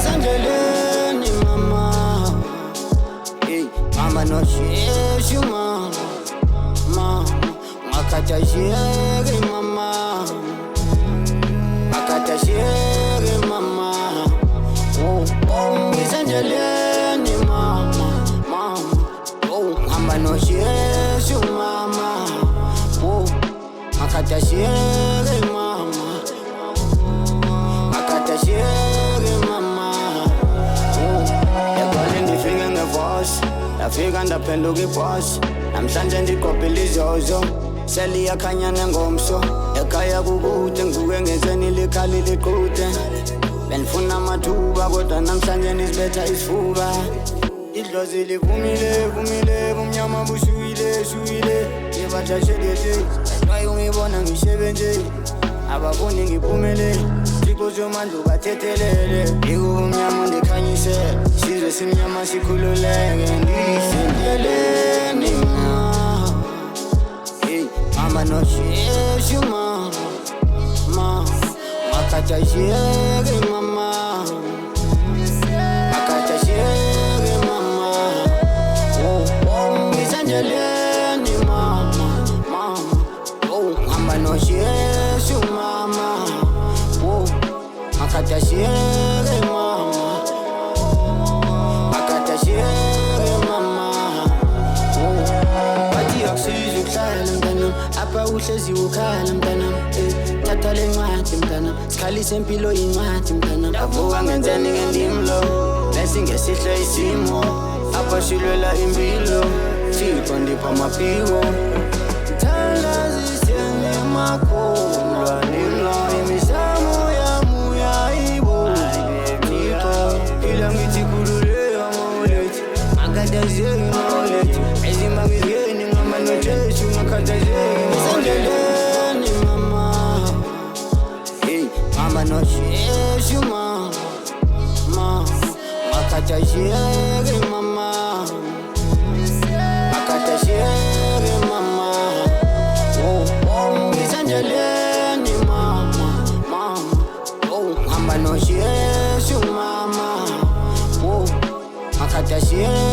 ngisendleleni mama. Hey mama no sheshu mama. Mama ngakhathazeke mama. Ngakhathazeke mama. Oh ngisendleleni mama. Mama oh ngihamba no sheshu mama. Oh ngakhathazeke mama. Ngakhathazeke mama. Oh yaqale ngifike ngevoice, ndafika ndaphenduka ibhosi. Namhlanje ndiqophile izozo, seliyakhanya nengomso. Ekhaya kukude ngivuke ngezeni likhali liqhude. Benifuna amathuba kodwa namhlanje nisibetha isifuba. Idlozi livumile vumile, bumnyama bushuyile shuyile. Ngibathashelele naye ungibona ngishebenje, abafuni ngiphumelele. Thixo somandla ubathethelele, ikubumnyama undikhanyisele. Sizwe simnyama sikhululeke, ndisendleleni mama. Hey mama no sheshu mama. Mama ngakhathazeke mama. Ngakhathazeke mama. Oh ngisendleleni mama. Mama oh ngihamba no sheshu mama. Oh ngakhathazeke mama. Ngakhathazeke mama. Oh bathi akusizi ukuhlala mntanam, apha uhlezi ukhala mntanam. Thatha le ncwadi mntanam, sikhalise impilo yincwadi mntanam. Ndavuka ngenzeni ngendimlo, besingesihle isimo. Apha silwela impilo, Thixo ndipha amaphiko. Thandazisene makholwa nina, imizamo yami uyayibona. Thixo phila ngithi khululeka mawulethu, ngakhathazeki mawulethu. Ezimba ngizingeni ngihamba noJesu, ngakhathazeki ngisendleleni mama. Hey mama no sheshu mama. Mama ngakhathazeki mama. Ngakhathazeki mama. Oh ngisendleleni mama. Mama oh ngihamba no sheshu mama. Oh ngakhathazeki